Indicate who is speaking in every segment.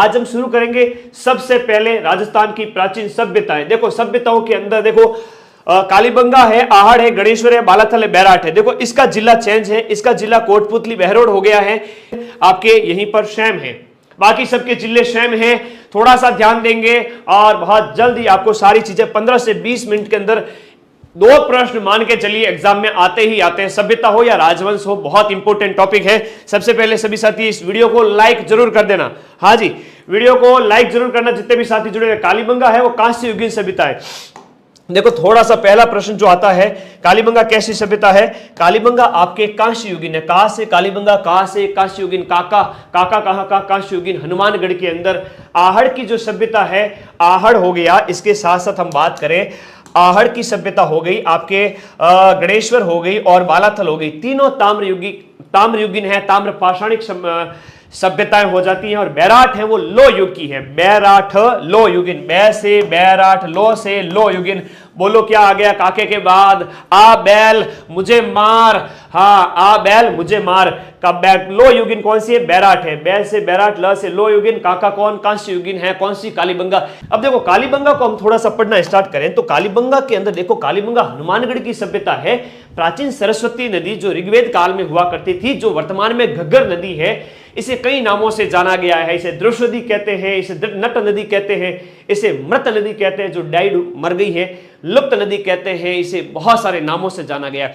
Speaker 1: आज हम शुरू करेंगे सबसे पहले राजस्थान की प्राचीन सभ्यताएं। देखो सभ्यताओं के अंदर देखो कालीबंगा है, आहड़ है, गणेश्वर है, बालाथल है, बैराठ है। देखो इसका जिला चेंज है, इसका जिला कोटपुतली बहरोड हो गया है, आपके यहीं पर शैम है, बाकी सबके जिले शैम हैं। थोड़ा सा ध्यान देंगे और बहुत जल्दी आपको सारी चीजें 15 से 20 मिनट के अंदर 2 प्रश्न मान के चलिए एग्जाम में आते ही आते हैं। सभ्यता हो या राजवंश हो, बहुत इंपॉर्टेंट टॉपिक है। सबसे पहले सभी साथी इस वीडियो को लाइक जरूर कर देना। हाँ जी, वीडियो को लाइक जरूर करना जितने भी साथी जुड़े हैं। कालीबंगा है वो कांस्य युगीन सभ्यता है। देखो थोड़ा सा पहला प्रश्न जो आता है, कालीबंगा कैसी सभ्यता है? कालीबंगा आपके कांस्य युगीन है। कहां से कालीबंगा, कहां से कांस्य युगीन? काका कहां का? कांस्य युगीन हनुमानगढ़ के अंदर। आहड़ की जो सभ्यता है, आहड़ हो गया। इसके साथ साथ हम बात करें, आहड़ की सभ्यता हो गई आपके, गणेश्वर हो गई और बालाथल हो गई। तीनों ताम्र युगीन है, ताम्र पाषाणिक सभ्यताएं हो जाती हैं। और बैराठ है वो लो युग की है। बैराठ लो युगीन, बै से बैराठ, लो से लो युगीन। बोलो क्या आ गया काके के बाद? आ बैल मुझे मार। हाँ, आ बैल मुझे मार का लो युगीन कौन सी है? बैराठ है। बैल से बैराठ, ल से लो युगीन। काका कौन? कांस्य युगीन है। कौन सी? कालीबंगा। अब देखो कालीबंगा को हम थोड़ा सा पढ़ना स्टार्ट करें तो कालीबंगा के अंदर देखो, कालीबंगा हनुमानगढ़ की सभ्यता है। प्राचीन सरस्वती नदी जो ऋग्वेद काल में हुआ करती थी, जो वर्तमान में घग्गर नदी है, इसे कई नामों से जाना गया है। इसे द्रुष्यदी कहते हैं, इसे नट नदी कहते हैं, इसे मृत नदी कहते हैं जो डाइड मर गई है, लुप्त नदी कहते हैं, इसे बहुत सारे नामों से जाना गया।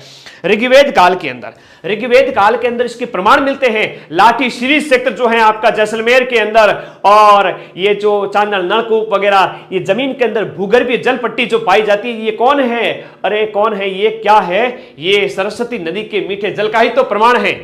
Speaker 1: ऋग्वेद काल के अंदर इसके प्रमाण मिलते हैं। लाठी सीरीज सेक्टर जो है आपका जैसलमेर के अंदर, और ये जो चांदल नलकूप वगैरह, ये जमीन के अंदर भूगर्भीय जल पट्टी जो पाई जाती है, ये कौन है? अरे कौन है? ये क्या है? ये सरस्वती नदी के मीठे जल का ही तो प्रमाण है।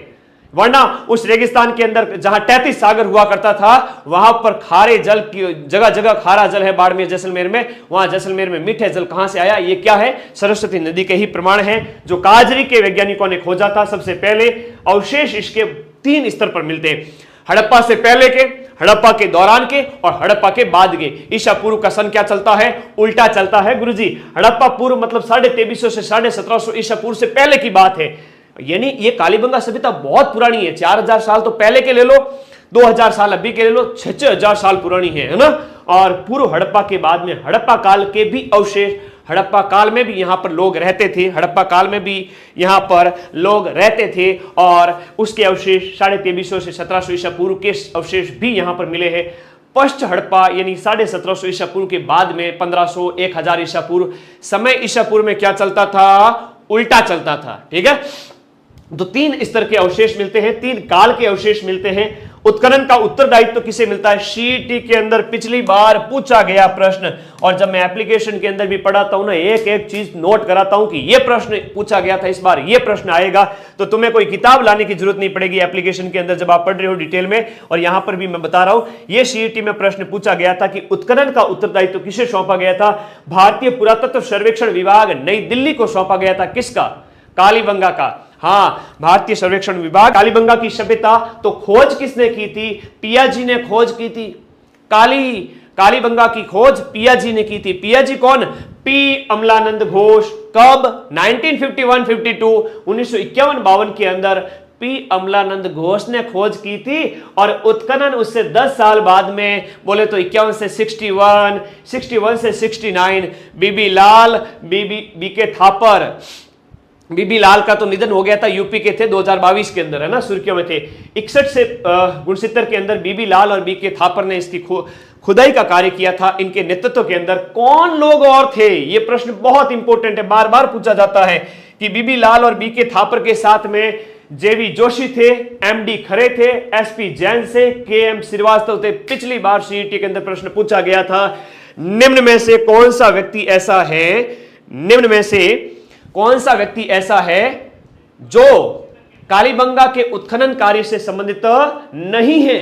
Speaker 1: वरना उस रेगिस्तान के अंदर जहां 33 सागर हुआ करता था, वहां पर खारे जल की जगह जगह खारा जल है। बाड़मेर जैसलमेर में, वहां जैसलमेर में मीठे जल कहां से आया? ये क्या है? सरस्वती नदी के ही प्रमाण है, जो काजरी के वैज्ञानिकों ने खोजा था सबसे पहले। अवशेष इसके 3 स्तर पर मिलते हैं, हड़प्पा से पहले के, हड़प्पा के दौरान के और हड़प्पा के बाद के। ईसा पूर्व का सन क्या चलता है? उल्टा चलता है गुरुजी। हड़प्पा पूर्व मतलब 2350 से 1750 ईसा पूर्व से पहले की बात है। यानी ये कालीबंगा सभ्यता बहुत पुरानी है। 4000 साल तो पहले के ले लो, 2000 साल अभी के ले लो, 6000 साल पुरानी है ना। और पूर्व हड़प्पा के बाद में हड़प्पा काल के भी अवशेष, हड़प्पा काल में भी यहां पर लोग रहते थे, हड़प्पा काल में भी यहां पर लोग रहते थे, और उसके अवशेष 2350 से 1700 ईसा पूर्व के अवशेष भी यहां पर मिले हैं। पश्च हड़प्पा यानी 1750 ईसा पूर्व के बाद में 1500 1000 ईसा पूर्व, समय ईसा पूर्व में क्या चलता था? उल्टा चलता था। ठीक है, तो 3 स्तर के अवशेष मिलते हैं, 3 काल के अवशेष मिलते हैं। उत्खनन का उत्तरदायित्व तो किसे मिलता है? सीईटी के अंदर पिछली बार पूछा गया प्रश्न, और जब मैं एप्लीकेशन के अंदर भी पढ़ाता हूं ना, एक एक चीज नोट कराता हूं कि यह प्रश्न पूछा गया था, इस बार यह प्रश्न आएगा। तो तुम्हें कोई किताब लाने की जरूरत नहीं पड़ेगी एप्लीकेशन के अंदर जब आप पढ़ रहे हो डिटेल में। और यहां पर भी मैं बता रहा हूं, यह सीईटी में प्रश्न पूछा गया था कि उत्खनन का उत्तरदायित्व किसे सौंपा गया था? भारतीय पुरातत्व सर्वेक्षण विभाग नई दिल्ली को सौंपा गया था। किसका? कालीबंगा का। हाँ, भारतीय सर्वेक्षण विभाग। कालीबंगा की सभ्यता तो खोज किसने की थी? पियाजी ने खोज की थी। कालीबंगा की खोज पियाजी ने की थी। पियाजी कौन? पी अमलानंद घोष। कब? 1951-52, 1951-52 के अंदर पी अमलानंद घोष ने खोज की थी। और उत्खनन उससे 10 साल बाद में, बोले तो 51 से 61, 61 से 69, बीबी लाल, बीके थापर। बीबी लाल का तो निधन हो गया था, यूपी के थे, 2022 के अंदर है ना, सुर्खियों में थे। 61 से 69 के अंदर बीबी लाल और बीके थापर ने इसकी खुदाई का कार्य किया था। इनके नेतृत्व के अंदर कौन लोग और थे? ये प्रश्न बहुत इंपॉर्टेंट है, बार बार पूछा जाता है कि बीबी लाल और बीके थापर के साथ में जेवी जोशी थे, एमडी खरे थे, एसपी जैन से, केएम श्रीवास्तव थे। पिछली बार सीईटी के अंदर प्रश्न पूछा गया था, निम्न में से कौन सा व्यक्ति ऐसा है, निम्न में से कौन सा व्यक्ति ऐसा है जो कालीबंगा के उत्खनन कार्य से संबंधित नहीं है?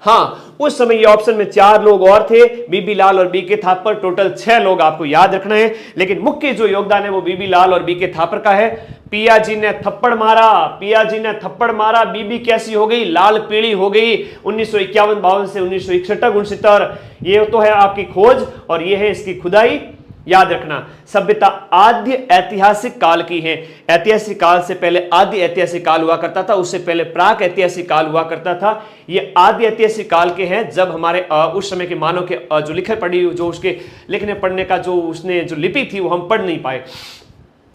Speaker 1: हाँ, उस समय ये ऑप्शन में 4 लोग और थे, बीबी लाल और बीके थापर। टोटल 6 लोग आपको याद रखना है, लेकिन मुख्य जो योगदान है वो बीबी लाल और बीके थापर का है। पियाजी ने थप्पड़ मारा, पियाजी ने थप्पड़ मारा, बीबी कैसी हो गई? लाल पीली हो गई। 1951-52 से 1961-69 ये तो है आपकी खोज, और ये है इसकी खुदाई। याद रखना, सभ्यता आद्य ऐतिहासिक काल की है। ऐतिहासिक काल से पहले आदि ऐतिहासिक काल हुआ करता था, उससे पहले प्राक ऐतिहासिक काल हुआ करता था। ये आदि ऐतिहासिक काल के हैं, जब हमारे उस समय के मानव के जो लिखे पढ़ी, जो उसके लिखने पढ़ने का जो उसने जो लिपि थी वो हम पढ़ नहीं पाए।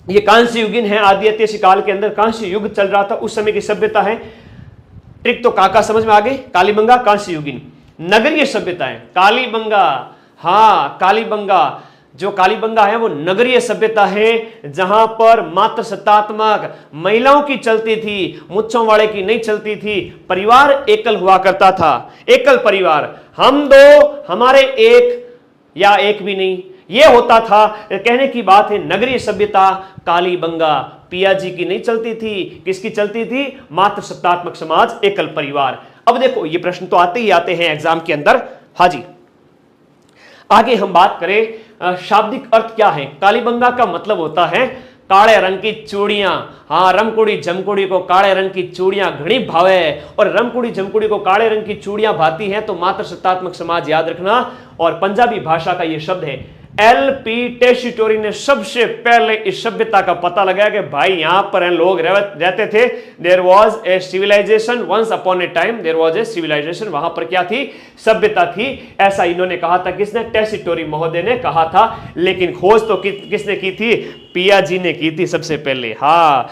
Speaker 1: ये कांस्य युगीन है। आदि ऐतिहासिक काल के अंदर कांस्य युग चल रहा था, उस समय की सभ्यता है। ट्रिक तो काका समझ में आ गई। कालीबंगा कांस्य युगीन। नगरीय सभ्यता है कालीबंगा, हाँ कालीबंगा, जो कालीबंगा है वो नगरीय सभ्यता है, जहां पर मात्र सत्तात्मक महिलाओं की चलती थी, मुच्छों वाले की नहीं चलती थी। परिवार एकल हुआ करता था, एकल परिवार, हम दो हमारे एक, या एक भी नहीं, ये होता था। कहने की बात है नगरीय सभ्यता कालीबंगा। पियाजी की नहीं चलती थी, किसकी चलती थी? मात्र सत्तात्मक समाज, एकल परिवार। अब देखो ये प्रश्न तो आते ही आते हैं एग्जाम के अंदर। हाँ जी, आगे हम बात करें शाब्दिक अर्थ क्या है। कालीबंगा का मतलब होता है काले रंग की चूड़ियां। हाँ, रमकुड़ी जमकुड़ी को काले रंग की चूड़ियां घनी भावे, और रमकुड़ी जमकुड़ी को काले रंग की चूड़ियां भाती हैं तो मात्र सत्तात्मक समाज, याद रखना। और पंजाबी भाषा का यह शब्द है। एलपी टेसिटोरी ने सबसे पहले इस सभ्यता का पता लगाया कि भाई यहां पर लोग रहते थे। There was a civilization, once upon a time there was a civilization. वहां पर क्या थी? सभ्यता थी। ऐसा इन्होंने कहा था, किसने? टेसिटोरी महोदय ने कहा था। लेकिन खोज तो किसने की थी? पियाजी ने की थी सबसे पहले। हाँ,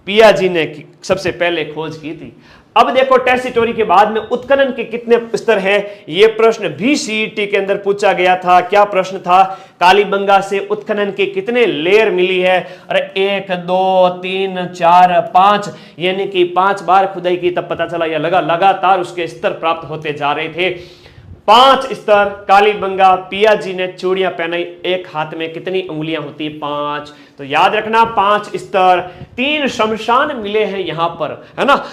Speaker 1: पियाजी ने सबसे पहले खोज की थी। अब देखो टेसिटोरी के बाद में उत्खनन के कितने स्तर हैं? ये प्रश्न भी सीईटी के अंदर पूछा गया था। क्या प्रश्न था? कालीबंगा से उत्खनन के कितने लेयर मिली है? अरे 1 2 3 4 5, यानी कि 5 बार खुदाई की तब पता चला। या लगातार उसके स्तर प्राप्त होते जा रहे थे। 5 स्तर कालीबंगा। पियाजी ने चूड़ियां पहनाई। एक हाथ में कितनी उंगलियां होती? 5। तो याद रखना 5 स्तर। 3 शमशान मिले हैं यहां पर, है ना।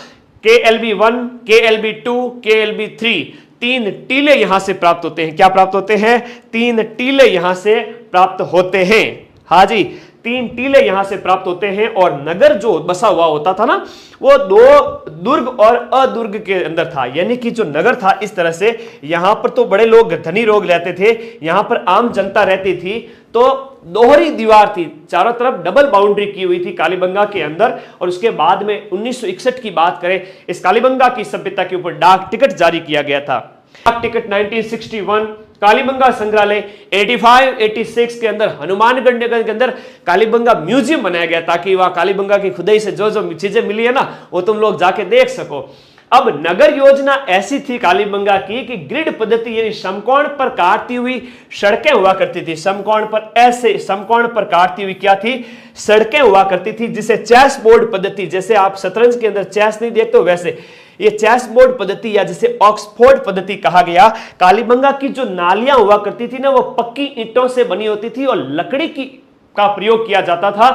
Speaker 1: KLB1, KLB2, KLB3, 3 टीले यहां से प्राप्त होते हैं। क्या प्राप्त होते हैं? 3 टीले यहां से प्राप्त होते हैं। हाँ जी, 3 टीले यहां से प्राप्त होते हैं। और नगर जो बसा हुआ होता था ना, वो 2 दुर्ग और अदुर्ग के अंदर था। यानी कि जो नगर था इस तरह से, यहां पर तो बड़े लोग, धनी लोग रहते थे, यहां पर आम जनता रहती थी। तो दोहरी दीवार थी, चारों तरफ डबल बाउंड्री की हुई थी कालीबंगा के अंदर। और उसके बाद में 1961 की बात करें, इस कालीबंगा की सभ्यता के ऊपर डाक टिकट जारी किया गया था। डाक टिकट 1961। कालीबंगा संग्रहालय 85-86 के अंदर हनुमानगढ़ नगर के अंदर कालीबंगा म्यूजियम बनाया गया, ताकि वहां कालीबंगा की खुदाई से जो जो चीजें मिली है ना, वो तुम लोग जाके देख सको। अब नगर योजना ऐसी थी कालीबंगा की कि ग्रिड पद्धति, यानी समकोण पर काटती हुई सड़कें हुआ करती थी। समकोण पर, ऐसे समकोण पर काटती हुई क्या थी? सड़कें हुआ करती थी, जिसे चेस बोर्ड पद्धति, जैसे आप शतरंज के अंदर चेस नहीं देखते हो, वैसे ये चेस बोर्ड पद्धति या जिसे ऑक्सफोर्ड पद्धति कहा गया। कालीबंगा की जो नालियां हुआ करती थी ना, वो पक्की ईंटों से बनी होती थी और लकड़ी का प्रयोग किया जाता था,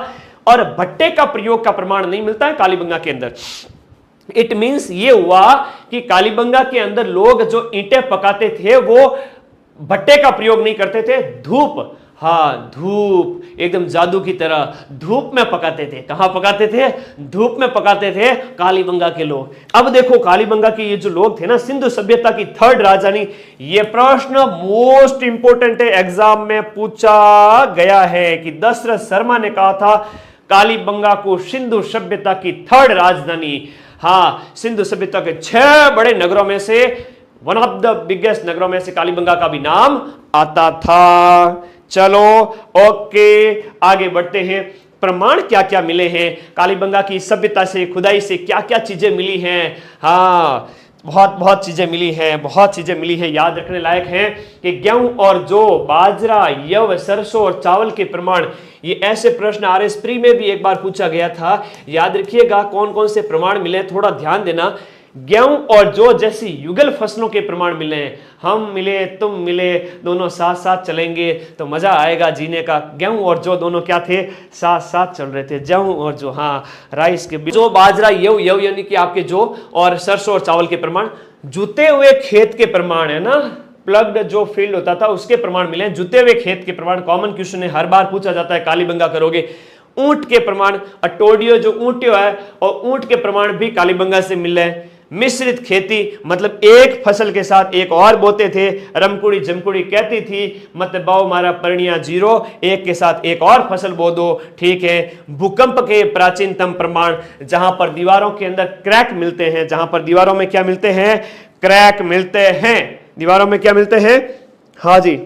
Speaker 1: और भट्टे का प्रयोग का प्रमाण नहीं मिलता है कालीबंगा के अंदर। इट मींस ये हुआ कि कालीबंगा के अंदर लोग जो ईंटें पकाते थे वो भट्टे का प्रयोग नहीं करते थे, धूप, हाँ धूप, एकदम जादू की तरह धूप में पकाते थे। कहां पकाते थे? धूप में पकाते थे कालीबंगा के लोग। अब देखो कालीबंगा के ये जो लोग थे ना, सिंधु सभ्यता की 3rd राजधानी, ये प्रश्न मोस्ट इंपोर्टेंट है, एग्जाम में पूछा गया है कि दशरथ शर्मा ने कहा था कालीबंगा को सिंधु सभ्यता की 3rd राजधानी। हाँ, सिंधु सभ्यता के 6 बड़े नगरों में से, वन ऑफ द बिगेस्ट नगरों में से कालीबंगा का भी नाम आता था। चलो ओके, आगे बढ़ते हैं। प्रमाण क्या क्या मिले हैं कालीबंगा की सभ्यता से, खुदाई से क्या क्या चीजें मिली हैं? हाँ, बहुत चीजें मिली हैं, बहुत चीजें मिली हैं। याद रखने लायक है कि गेहूं और जौ, बाजरा, यव, सरसों और चावल के प्रमाण, ये ऐसे प्रश्न RS प्री में भी एक बार पूछा गया था। याद रखिएगा कौन कौन से प्रमाण मिले, थोड़ा ध्यान देना। गेहूं और जौ जैसी युगल फसलों के प्रमाण मिले हैं। हम मिले, तुम मिले, दोनों साथ साथ चलेंगे तो मजा आएगा जीने का। गेहूं और जौ दोनों क्या थे? साथ साथ चल रहे थे, गेहूं और जौ। हाँ, राइस के जो, बाजरा, यव यानी कि आपके जौ, और सरसों और चावल के प्रमाण। जुते हुए खेत के प्रमाण है ना, प्लग्ड जो फील्ड होता था उसके प्रमाण मिले। जुते हुए खेत के प्रमाण कॉमन क्वेश्चन है, हर बार पूछा जाता है, कालीबंगा करोगे। ऊंट के प्रमाण, अटोडियो जो ऊंटियो है, और ऊंट के प्रमाण भी कालीबंगा से मिले हैं। मिश्रित खेती, मतलब एक फसल के साथ एक और बोते थे। रमकुड़ी जमकुड़ी कहती थी मतलब बाओ मारा परनिया जीरो, एक के साथ एक और फसल बो दो, ठीक है। भूकंप के प्राचीनतम प्रमाण, जहां पर दीवारों के अंदर क्रैक मिलते हैं, जहां पर दीवारों में क्या मिलते हैं, क्रैक मिलते हैं, दीवारों में क्या मिलते हैं, हाँ जी,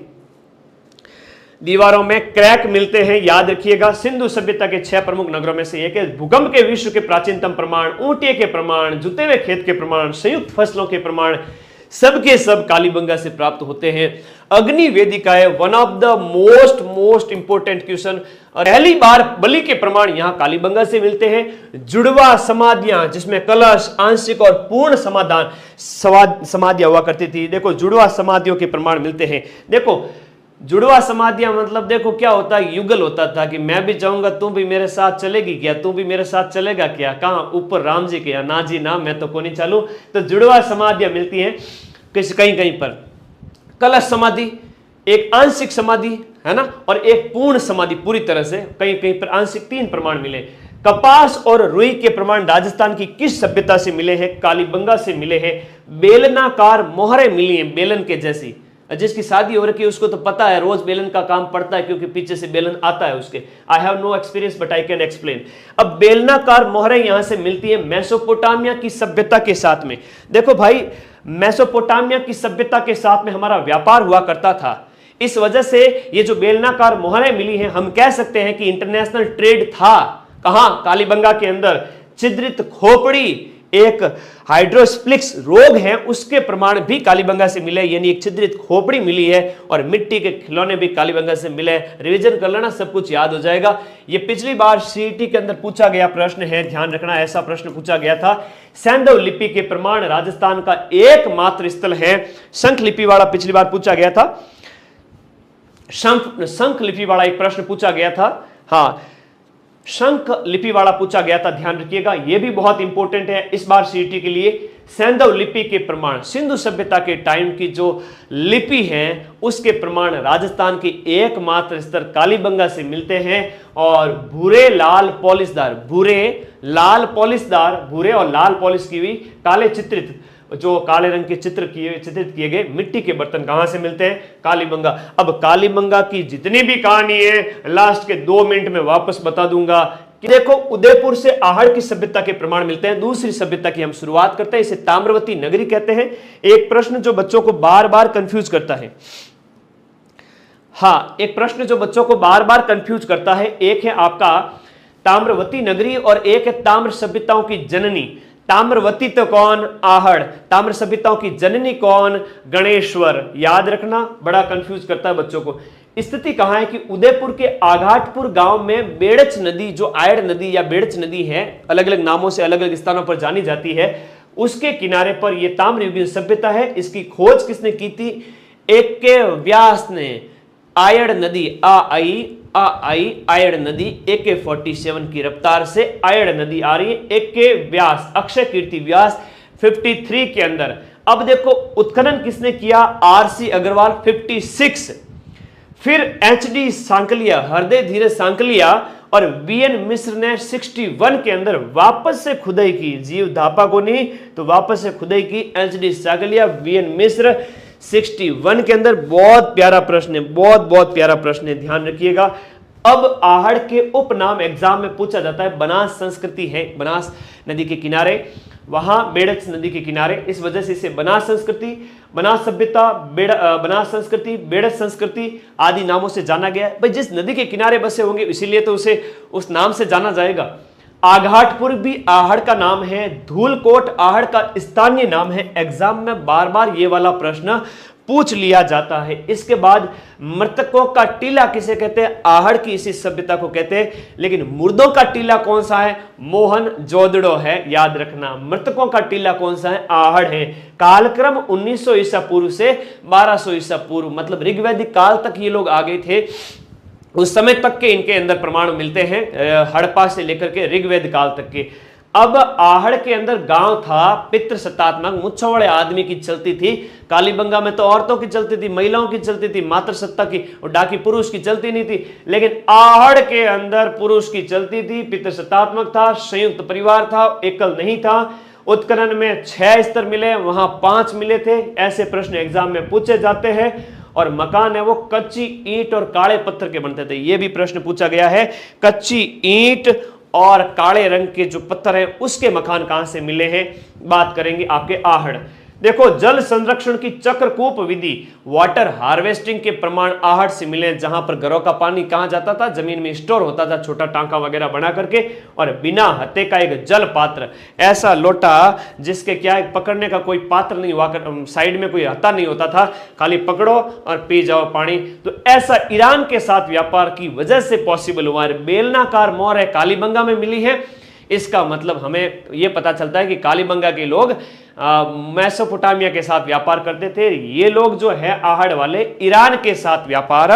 Speaker 1: दीवारों में क्रैक मिलते हैं, याद रखिएगा। सिंधु सभ्यता के 6 प्रमुख नगरों में से एक है। भूकंप के विश्व के प्राचीनतम प्रमाण, ऊंटे के प्रमाण, जुते हुए खेत के प्रमाण, संयुक्त फसलों के प्रमाण, सबके सब कालीबंगा से प्राप्त होते हैं। अग्नि वेदिका है one of the most important question. पहली बार बलि के प्रमाण यहां कालीबंगा से मिलते हैं। जुड़वा समाधियां, जिसमें कलश, आंशिक और पूर्ण समाधान समाधियां हुआ करती थी। देखो जुड़वा समाधियों के प्रमाण मिलते हैं। देखो जुड़वा समाधियां मतलब देखो क्या होता है, युगल होता था कि मैं भी जाऊंगा तू भी मेरे साथ चलेगी क्या, तू भी मेरे साथ चलेगा क्या, कहां ऊपर राम जी के, ना जी ना मैं तो को नहीं चालू। तो जुड़वा समाधियां मिलती हैं कहीं कहीं पर। कलश समाधि एक आंशिक समाधि है ना, और एक पूर्ण समाधि पूरी तरह से, कहीं कहीं पर आंशिक 3 प्रमाण मिले। कपास और रुई के प्रमाण राजस्थान की किस सभ्यता से मिले हैं, कालीबंगा से मिले हैं। बेलनाकार मोहरें मिली हैं बेलन के जैसी, जिसकी शादी हो रखी है उसको तो पता है, रोज बेलन का काम पड़ता है क्योंकि पीछे से बेलन आता है उसके। I have no experience but I can explain. अब बेलनाकार मोहरें यहां से मिलती है मेसोपोटामिया की सभ्यता के साथ में। देखो भाई मेसोपोटामिया की सभ्यता के साथ में हमारा व्यापार हुआ करता था, इस वजह से ये जो बेलनाकार मोहरें मिली हैं, हम कह सकते हैं कि इंटरनेशनल ट्रेड था। कहां, कालीबंगा के अंदर। छिद्रित खोपड़ी एक हाइड्रोस्प्लिक्स रोग है, उसके प्रमाण भी कालीबंगा से मिले, यानी एक छिद्रित खोपड़ी मिली है। और मिट्टी के खिलौने भी कालीबंगा से मिले। रिवीजन कर लेना, सब कुछ याद हो जाएगा। ये पिछली बार सीईटी के अंदर पूछा गया प्रश्न है, ध्यान रखना, ऐसा प्रश्न पूछा गया था। सैंधव लिपि के प्रमाण राजस्थान का एकमात्र स्थल है। शंख लिपि वाला पिछली बार पूछा गया था, शंख लिपि वाला एक प्रश्न पूछा गया था, हाँ शंख लिपि वाला पूछा गया था, ध्यान रखिएगा। यह भी बहुत इंपॉर्टेंट है इस बार सीईटी के लिए। सैंधव लिपि के प्रमाण, सिंधु सभ्यता के टाइम की जो लिपि है उसके प्रमाण राजस्थान के एकमात्र स्तर कालीबंगा से मिलते हैं। और भूरे लाल पॉलिशदार, भूरे और लाल पॉलिश की हुई काले चित्रित, जो काले रंग के चित्रित किए गए मिट्टी के बर्तन कहां से मिलते हैं, कालीबंगा। अब कालीबंगा की जितनी भी कहानी है लास्ट के 2 मिनट में वापस बता दूंगा कि देखो उदयपुर से आहड़ की सभ्यता के प्रमाण मिलते हैं। दूसरी सभ्यता की हम शुरुआत करते हैं, इसे ताम्रवती नगरी कहते हैं। एक प्रश्न जो बच्चों को बार बार कंफ्यूज करता है, हाँ एक प्रश्न जो बच्चों को बार बार कंफ्यूज करता है, एक है आपका ताम्रवती नगरी और एक है ताम्र सभ्यताओं की जननी। ताम्रवती तो कौन, आहड़। ताम्र सभ्यताओं की जननी कौन, गणेश्वर। याद रखना, बड़ा कंफ्यूज करता है बच्चों को। स्थिति कहां है कि उदयपुर के आघाटपुर गांव में बेड़च नदी, जो आयड़ नदी या बेड़च नदी है, अलग अलग नामों से अलग अलग स्थानों पर जानी जाती है, उसके किनारे पर यह ताम्रयुगीन सभ्यता है। इसकी खोज किसने की थी, एक के व्यास ने। आयड़ नदी, आयड़ नदी AK-47 की रफ्तार से आयड़ नदी आ रही है। एक के व्यास, अक्षय कीर्ति व्यास 53 के अंदर। अब देखो उत्खनन किसने किया, RC अग्रवाल 56, फिर HD सांकलिया, हृदय धीरज सांकलिया और VN मिश्र ने 61 के अंदर वापस से खुदाई की। जीव धापा को नहीं तो वापस से खुदाई की HD सांकलिया, VN मिश्र 61 के अंदर। बहुत प्यारा प्रश्न है, बहुत प्यारा प्रश्न है, ध्यान रखिएगा। अब आहड़ के उपनाम एग्जाम में पूछा जाता है। बनास संस्कृति है, बनास नदी के किनारे, वहां बेड़च नदी के किनारे, इस वजह से इसे बनास संस्कृति, बनास सभ्यता, बनास संस्कृति, बेड़च संस्कृति आदि नामों से जाना गया है। भाई जिस नदी के किनारे बसे होंगे इसीलिए तो उसे उस नाम से जाना जाएगा। आघाटपुर भी आहड़ का नाम है, धूलकोट आहड़ का स्थानीय नाम है। एग्जाम में बार बार ये वाला प्रश्न पूछ लिया जाता है। इसके बाद मृतकों का टीला किसे कहते हैं, आहड़ की इसी सभ्यता को कहते हैं। लेकिन मुर्दों का टीला कौन सा है, मोहन जोदड़ो है, याद रखना। मृतकों का टीला कौन सा है, आहड़ है। कालक्रम 1900 ईसा पूर्व से 1200 ईसा पूर्व, मतलब ऋग्वैदिक काल तक ये लोग आ गए थे। उस समय तक के इनके अंदर प्रमाण मिलते हैं, हड़प्पा से लेकर के ऋग्वेद काल तक के। अब आहड़ के अंदर गांव था पितृ सत्तात्मक, मुच्छों वाले आदमी की चलती थी। कालीबंगा में तो औरतों की चलती थी, महिलाओं की चलती थी, मातृ सत्ता की और डाकी पुरुष की चलती नहीं थी। लेकिन आहड़ के अंदर पुरुष की चलती थी, पितृ सत्तात्मक था, संयुक्त परिवार था, एकल नहीं था। उत्खनन में 6 स्तर मिले, वहां 5 मिले थे। ऐसे प्रश्न एग्जाम में पूछे जाते हैं। और मकान है वो कच्ची ईंट और काले पत्थर के बनते थे, ये भी प्रश्न पूछा गया है। कच्ची ईंट और काले रंग के जो पत्थर है उसके मकान कहां से मिले हैं, बात करेंगे आपके आहड़। देखो, जल संरक्षण की चक्रकूप विधि, वाटर हार्वेस्टिंग के प्रमाण आहड़ से मिले, जहां पर घरों का पानी कहां जाता था, जमीन में स्टोर होता था, छोटा टांका वगैरह बना करके, और बिना हत्थे का एक जल पात्र, ऐसा लोटा जिसके क्या है, पकड़ने का कोई पात्र नहीं हुआ, साइड में कोई हत्था नहीं होता था, खाली पकड़ो और पी जाओ पानी। तो ऐसा ईरान के साथ व्यापार की वजह से पॉसिबल हुआ है। बेलनाकार मोहर है कालीबंगा में मिली है। इसका मतलब हमें यह पता चलता है कि कालीबंगा के लोग मेसोपोटामिया के साथ व्यापार करते थे। ये लोग जो है आहड़ वाले ईरान के साथ व्यापार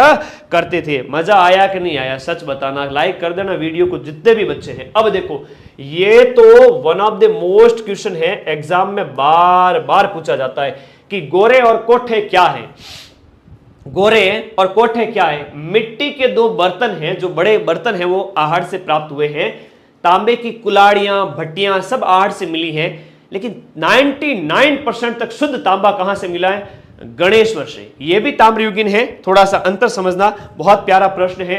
Speaker 1: करते थे। मजा आया कि नहीं आया, सच बताना, लाइक कर देना वीडियो को जितने भी बच्चे हैं। अब देखो, ये तो one of the most question है, एग्जाम में बार बार पूछा जाता है कि गोरे और कोठे क्या है। गोरे और कोठे क्या है? मिट्टी के 2 बर्तन हैं, जो बड़े बर्तन हैं वो आहड़ से प्राप्त हुए हैं। तांबे की कुलाड़ियां, भट्टियां सब आहड़ से मिली हैं। लेकिन 99% तक शुद्ध तांबा कहां से मिला है? गणेश्वर से। यह भी ताम्रयुगीन है, थोड़ा सा अंतर समझना, बहुत प्यारा प्रश्न है,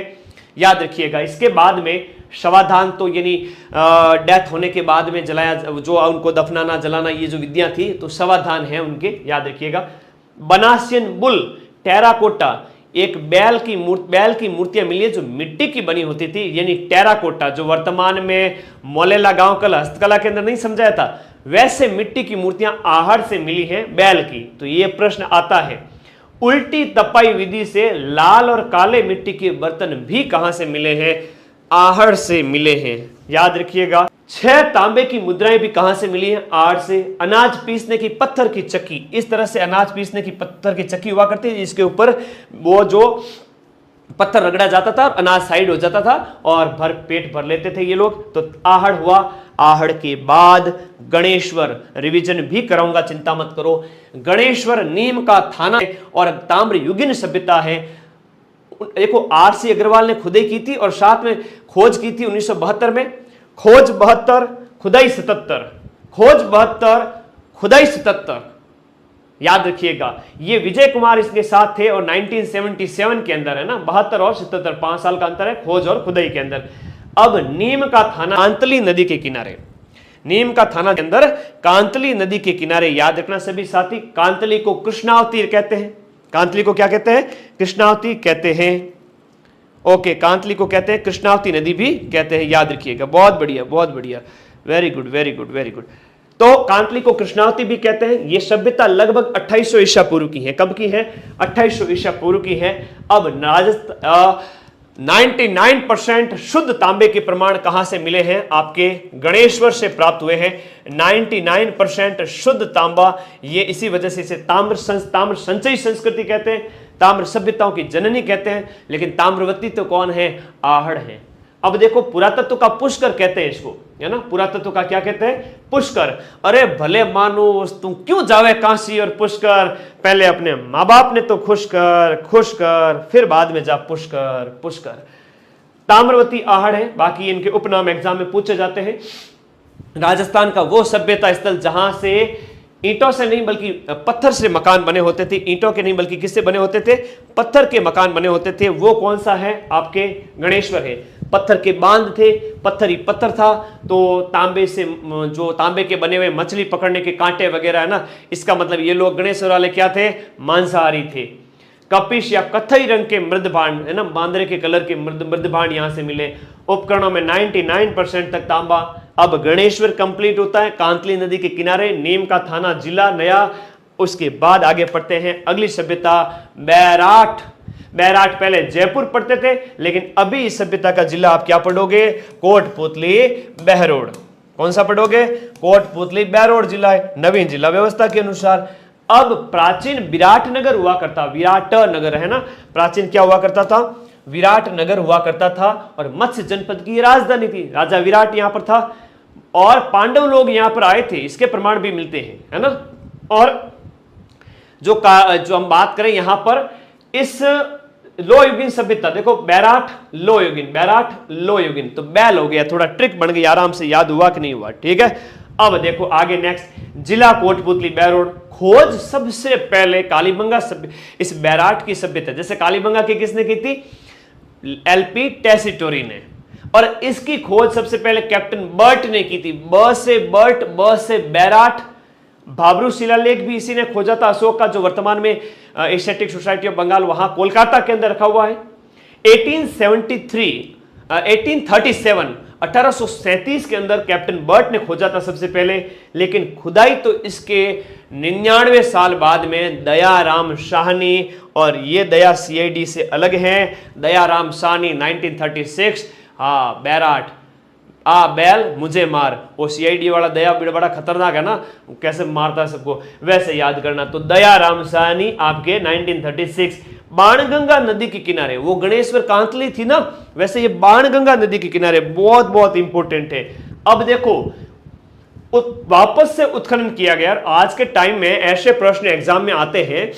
Speaker 1: याद रखिएगा। इसके बाद में शवाधान, तो यानी डेथ होने के बाद में जलाया, जो उनको दफनाना जलाना, ये जो विधियां थी, तो शवाधान है उनके, याद रखिएगा। बनासियन बुल, टेराकोटा, एक बैल की मूर्तियां मिली है जो मिट्टी की बनी होती थी, यानी टेराकोटा, जो वर्तमान में मोलेला गांव कला हस्तकला के अंदर नहीं समझाया था, वैसे मिट्टी की मूर्तियां आहड़ से मिली हैं बैल की। तो यह प्रश्न आता है। उल्टी तपाई विधि से लाल और काले मिट्टी के बर्तन भी कहां से मिले हैं? आहड़ से मिले हैं, याद रखिएगा। 6 तांबे की मुद्राएं भी कहां से मिली हैं? आहड़ से। अनाज पीसने की पत्थर की चक्की, इस तरह से अनाज पीसने की पत्थर की चक्की हुआ करती है, इसके ऊपर वो जो पत्थर रगड़ा जाता था और अनाज साइड हो जाता था और भर पेट भर लेते थे ये लोग। तो आहड़ हुआ। आहड़ के बाद गणेश्वर, रिवीजन भी कराऊंगा, चिंता मत करो। गणेश्वर नीम का थाना और ताम्रयुगीन सभ्यता है। देखो, आर.सी. अग्रवाल ने खुदाई की थी और साथ में खोज की थी 1972 में। खोज 72, खुदाई 77, खोज 72, खुदाई 77, याद रखिएगा। ये विजय कुमार इसके साथ थे और 1977 के अंदर है ना, 72 और 77, 5 साल का अंतर है खोज और खुदाई के अंदर। अब नीम का थाना कांतली नदी के किनारे, नीम का थाना के अंदर कांतली नदी के किनारे, याद रखना सभी साथी। कांतली को कृष्णावती कहते हैं। कांतली को क्या कहते हैं? कृष्णावती कहते हैं। ओके, कांतली को कहते हैं, कृष्णावती नदी भी कहते हैं, याद रखिएगा। बहुत बढ़िया, बहुत बढ़िया, very good, very good, very good. तो कांतली को कृष्णावती भी कहते हैं। यह सभ्यता लगभग 2800 ईसा पूर्व की है। कब की है? 2800 ईसा पूर्व की है। अब 99% शुद्ध तांबे के प्रमाण कहां से मिले हैं? आपके गणेश्वर से प्राप्त हुए हैं। 99% शुद्ध तांबा, ये इसी वजह से इसे ताम्र संचयी संस्कृति कहते हैं, ताम्र सभ्यताओं की जननी कहते हैं। लेकिन ताम्रवती तो कौन है? आहड़ है। अब देखो, पुरातत्व का पुष्कर कहते हैं इसको, है ना। पुरातत्व का क्या कहते हैं? पुष्कर। अरे भले मानुस, तुम क्यों जावे काशी और पुष्कर? पहले अपने माँ बाप ने तो खुश कर, फिर बाद में जा पुष्कर। ताम्रवती आहड़ है। बाकी इनके उपनाम एग्जाम में पूछे जाते हैं। राजस्थान का वो सभ्यता स्थल जहां से ईंटों से नहीं बल्कि पत्थर से मकान बने होते थे, ईंटों के नहीं बल्कि किससे बने होते थे? पत्थर के मकान बने होते थे। वो कौन सा है? आपके गणेश्वर है। पत्थर के बांध थे, पत्थर ही पत्थर था। तो तांबे से, जो तांबे के बने हुए मछली पकड़ने के कांटे वगैरह है ना, इसका मतलब ये लोग गणेश्वर वाले क्या थे? मांसाहारी थे। कपिश या कथई रंग के मृदभांड है ना, बांदरे के कलर के मृदभांड यहां से मिले। उपकरणों में 99% तक तांबा। अब गणेश्वर कंप्लीट होता है कांतली नदी के किनारे, नीम का थाना जिला नया। उसके बाद आगे पढ़ते हैं अगली सभ्यता, बैराठ। बैराठ पहले जयपुर पढ़ते थे, लेकिन अभी इस सभ्यता का जिला आप क्या पढ़ोगे? कोटपुतली बहरोड। कौन सा पढ़ोगे? कोटपुतली बहरोड जिला है, नवीन जिला व्यवस्था के अनुसार। अब प्राचीन विराट नगर हुआ करता, विराट नगर है ना, प्राचीन क्या हुआ करता था? विराट नगर हुआ करता था और मत्स्य जनपद की राजधानी थी। राजा विराट यहां पर था और पांडव लोग यहां पर आए थे, इसके प्रमाण भी मिलते हैं, है ना। और जो हम बात करें यहां पर इस लो युगीन सभ्यता, देखो बैराठ लो युगीन, बैराठ लो युगीन, तो बैल हो गया, थोड़ा ट्रिक बन गई, आराम से याद हुआ कि नहीं हुआ? ठीक है। अब देखो आगे नेक्स्ट, जिला कोटपुतली बैरोड, खोज सबसे पहले कालीबंगा इस बैराट की सभ्यता, जैसे कालीबंगा की किसने की थी, एलपी टेसीटोरी ने, और इसकी खोज सबसे पहले कैप्टन बर्ट ने की थी। ब से बर्ट, ब से बैराट। भाबरू शिलालेख भी इसी ने खोजा था, अशोक का, जो वर्तमान में एशियाटिक सोसाइटी ऑफ बंगाल वहां कोलकाता के अंदर रखा हुआ है। 1837 के अंदर कैप्टन बर्ट ने खोजा था सबसे पहले, लेकिन खुदाई तो इसके 99 साल बाद में दयाराम साहनी, और ये दया सीआईडी से अलग है। दयाराम साहनी 1936, हाँ बैराट, आ बैल मुझे मार, वो सीआईडी वाला दया बड़ा खतरनाक है ना, कैसे मारता है सबको, वैसे याद करना। तो दयाराम साहनी आपके 1936, बाणगंगा नदी के किनारे, वो गणेश्वर कांतली थी ना, वैसे ये बाणगंगा नदी के किनारे, बहुत बहुत इंपॉर्टेंट है। अब देखो वापस से उत्खनन किया गया। आज के टाइम में ऐसे प्रश्न एग्जाम में आते हैं,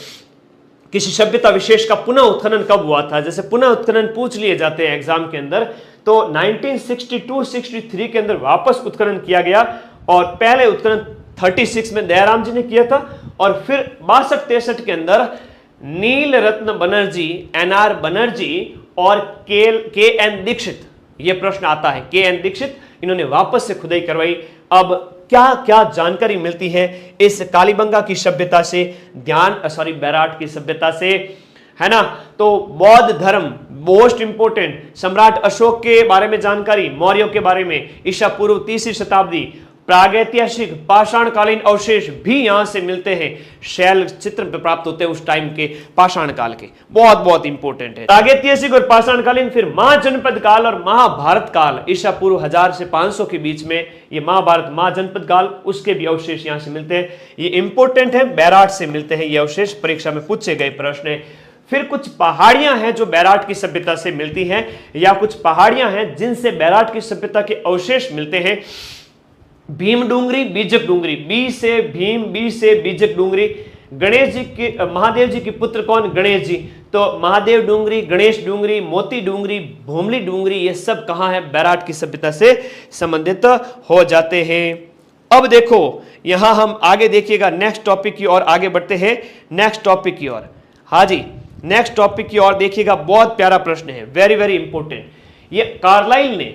Speaker 1: किसी सभ्यता विशेष का पुनः उत्खनन कब हुआ था, जैसे पुनः उत्खनन पूछ लिए जाते हैं एग्जाम के अंदर, तो 1962-63 के अंदर वापस उत्खनन किया गया, और पहले उत्खनन 36 में दयाराम जी ने किया था, और फिर 62-63 के अंदर नील रत्न बनर्जी, एनआर बनर्जी और के एन दीक्षित, यह प्रश्न आता है, के एन दीक्षित, इन्होंने वापस से खुदाई करवाई। अब क्या क्या जानकारी मिलती है इस कालीबंगा की सभ्यता से, बैराट की सभ्यता से, है ना। तो बौद्ध धर्म मोस्ट इंपोर्टेंट, सम्राट अशोक के बारे में जानकारी, मौर्यों के बारे में, ईसा पूर्व 3वीं शताब्दी, प्रागैतिहासिक पाषाणकालीन अवशेष भी यहां से मिलते हैं, शैल चित्र प्राप्त होते हैं उस टाइम के पाषाण काल के, बहुत बहुत इंपॉर्टेंट है। प्रागैतिहासिक और पाषाणकालीन, फिर महाजनपद काल और महाभारत काल, ईसा पूर्व 1000 से 500 के बीच में ये महाभारत महाजनपद काल, उसके भी अवशेष यहां से मिलते हैं, ये इंपॉर्टेंट है, बैराट से मिलते हैं ये अवशेष, परीक्षा में पूछे गए प्रश्न है। फिर कुछ पहाड़ियां हैं जो बैराट की सभ्यता से मिलती हैं, या कुछ पहाड़ियां हैं जिनसे बैराट की सभ्यता के अवशेष मिलते हैं। भीम डूंगरी, बीजक डूंगरी, बी से भीम, बी से बीजक डूंगरी। गणेश जी के, महादेव जी के पुत्र कौन, गणेश जी, तो महादेव डूंगरी, गणेश डूंगरी, मोती डूंगरी, भूमली डूंगरी, ये सब कहां है, बैराट की सभ्यता से संबंधित हो जाते हैं। अब देखो यहां हम आगे देखिएगा, नेक्स्ट टॉपिक की ओर आगे बढ़ते हैं, नेक्स्ट टॉपिक की ओर। हाँ जी, नेक्स्ट टॉपिक की ओर देखिएगा, बहुत प्यारा प्रश्न है, वेरी वेरी इंपॉर्टेंट। ये कार्लाइल ने,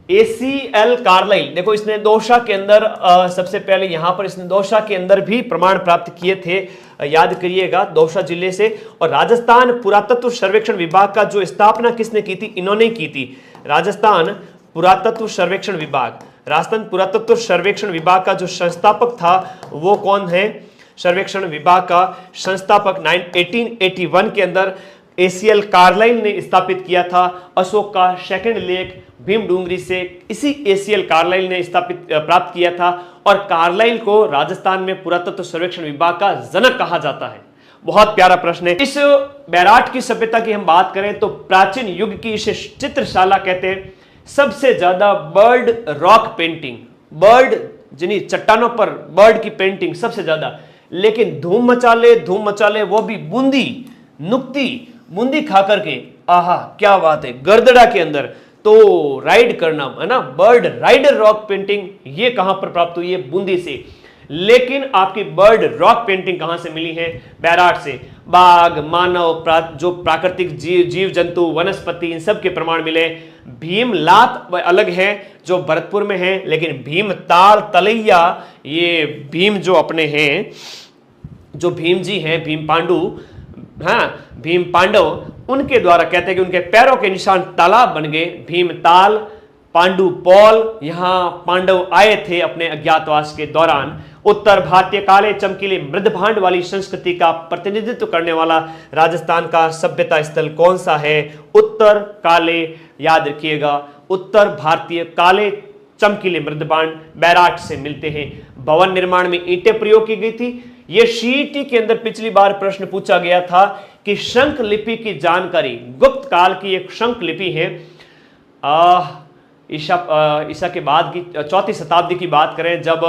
Speaker 1: ACL कार्लाइल, देखो इसने दोषा के अंदर सबसे पहले यहां पर इसने दोषा के अंदर भी प्रमाण प्राप्त किए थे, याद करिएगा, दौसा जिले से। और राजस्थान पुरातत्व सर्वेक्षण विभाग का जो स्थापना किसने की थी, इन्होंने की थी। राजस्थान पुरातत्व सर्वेक्षण विभाग, राजस्थान पुरातत्व सर्वेक्षण विभाग का जो संस्थापक था वो कौन है, सर्वेक्षण विभाग का संस्थापक 1881 के अंदर ACL कार्लाइल ने स्थापित किया था। अशोक का सेकंड लेख भीम डूंगरी से इसी ACL कार्लाइल ने स्थापित प्राप्त किया था, और कार्लाइल को राजस्थान में पुरातत्व सर्वेक्षण विभाग का जनक कहा जाता है। बहुत प्यारा प्रश्न है। इस बैराट की सभ्यता की हम बात करें तो प्राचीन युग की इसे चित्रशाला कहते हैं। सबसे ज्यादा बर्ड रॉक पेंटिंग, बर्ड जिन्हीं चट्टानों पर बर्ड की पेंटिंग सबसे ज्यादा, लेकिन धूम मचाले वो भी बूंदी नुक्ती बूंदी खा करके, आहा क्या बात है, गर्दड़ा के अंदर तो राइड करना है ना, बर्ड राइडर रॉक पेंटिंग, ये कहां पर प्राप्त हुई है, बूंदी से। लेकिन आपकी बर्ड रॉक पेंटिंग कहां से मिली है, बैराट से। बाघ, मानव, जो प्राकृतिक जीव जंतु, वनस्पति, इन सब के प्रमाण मिले। भीमलात अलग है जो भरतपुर में है, लेकिन भीमताल तलैया, ये भीम जो अपने हैं, जो भीम जी हैं, भीम पांडु, हाँ भीम पांडव, उनके द्वारा कहते हैं कि उनके पैरों के निशान तालाब बन गए, भीमताल, पांडु पौल, यहां पांडव आए थे अपने अज्ञातवास के दौरान। उत्तर भारतीय काले चमकीले मृदभांड वाली संस्कृति का प्रतिनिधित्व करने वाला राजस्थान का सभ्यता स्थल कौन सा है, उत्तर काले, याद रखिएगा, उत्तर भारतीय काले चमकीले मृदभांड बैराट से मिलते हैं। भवन निर्माण में ईंटें प्रयोग की गई थी। यह सीईटी के अंदर पिछली बार प्रश्न पूछा गया था कि शंख लिपि की जानकारी, गुप्त काल की एक शंख लिपि है, ईसा के बाद की 4वीं शताब्दी की बात करें, जब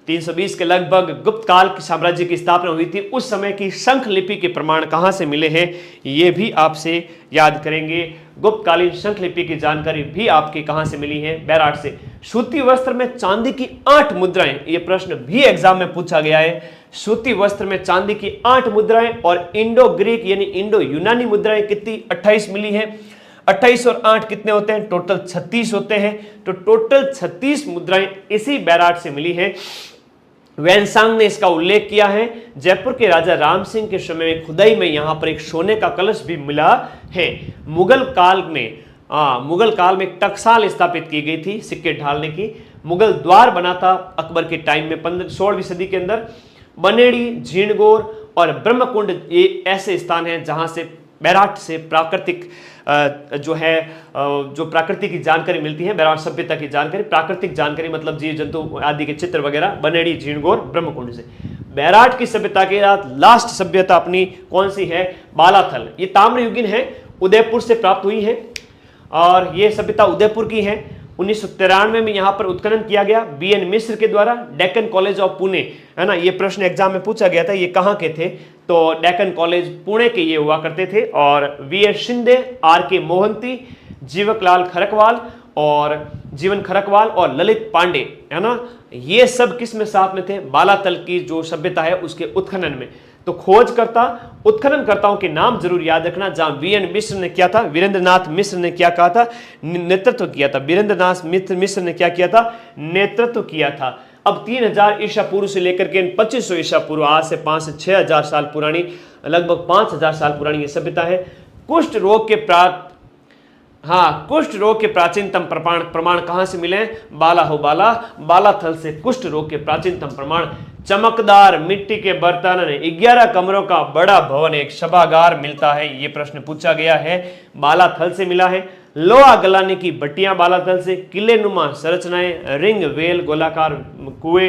Speaker 1: 320 के लगभग गुप्त काल के साम्राज्य की स्थापना हुई थी, उस समय की शंख लिपि के प्रमाण कहां से मिले हैं, ये भी आपसे याद करेंगे। गुप्तकालीन शंख लिपि की जानकारी भी आपके कहां से मिली है, बैराट से। सूती वस्त्र में चांदी की 8 मुद्राएं, ये प्रश्न भी एग्जाम में पूछा गया है। सूती वस्त्र में चांदी की 8 मुद्राएं और इंडो ग्रीक यानी इंडो यूनानी मुद्राएं कितनी 28 मिली है। 28 और 8 कितने होते हैं, टोटल 36 होते हैं। तो टोटल 36 मुद्राएं इसी बैराट से मिली है। वैनसांग ने इसका उल्लेख किया है। जयपुर के राजा राम सिंह के समय में खुदाई में यहां पर एक सोने का कलश भी मिला है। मुगल काल में एक टकसाल स्थापित की गई थी सिक्के ढालने की। मुगल द्वार बना था अकबर के टाइम में 16वीं सदी के अंदर। बनेड़ी, झीणगोर और ब्रह्मकुंड ये ऐसे स्थान हैं जहां से बैराट से प्राकृतिक जो प्राकृतिक की जानकारी मिलती है, बैराट सभ्यता की जानकारी, प्राकृतिक जानकारी मतलब जीव जंतु आदि के चित्र वगैरह बनेड़ी, झीणगोर, ब्रह्मकुंड से। बैराट की सभ्यता के बाद लास्ट सभ्यता अपनी कौन सी है, बालाथल। ये ताम्रयुगीन है, उदयपुर से प्राप्त हुई है और ये सभ्यता उदयपुर की है। 1993 में यहाँ पर उत्खनन किया गया बीएन मिश्र के द्वारा, डेक्कन कॉलेज ऑफ पुणे, है ना। ये प्रश्न एग्जाम में पूछा गया था, ये कहाँ के थे, तो डेक्कन कॉलेज पुणे के ये हुआ करते थे। और वीएस शिंदे, आर.के. मोहंती, जीवन खरकवाल और ललित पांडे, है ना, ये सब किस में साथ में थे, बालातल की जो सभ्यता है उसके उत्खनन में। तो खोजकर्ता, उत्खननकर्ताओं के नाम जरूर याद रखना। जहां वीएन मिश्र ने क्या था, वीरेंद्रनाथ मिश्र ने क्या कहा था, नेतृत्व किया था। वीरेंद्रनाथ मिश्र ने क्या किया था, नेतृत्व किया था। अब 3000 ईसा पूर्व से लेकर के 2500 ईसा पूर्व, आज से 5 से 6000 साल पुरानी, लगभग 5000 साल पुरानी ये सभ्यता है। कुष्ठ रोग के प्राचीनतम प्रमाण कहां से मिले, बालाथल से कुष्ठ रोग के प्राचीनतम प्रमाण। चमकदार मिट्टी के बर्तन, 11 कमरों का बड़ा भवन, एक सभागार मिलता है, ये प्रश्न पूछा गया है, बालाथल से मिला है। लोहा गलाने की भट्टियां बालाथल से, किले नुमा संरचनाएं, रिंग वेल, गोलाकार कुएं,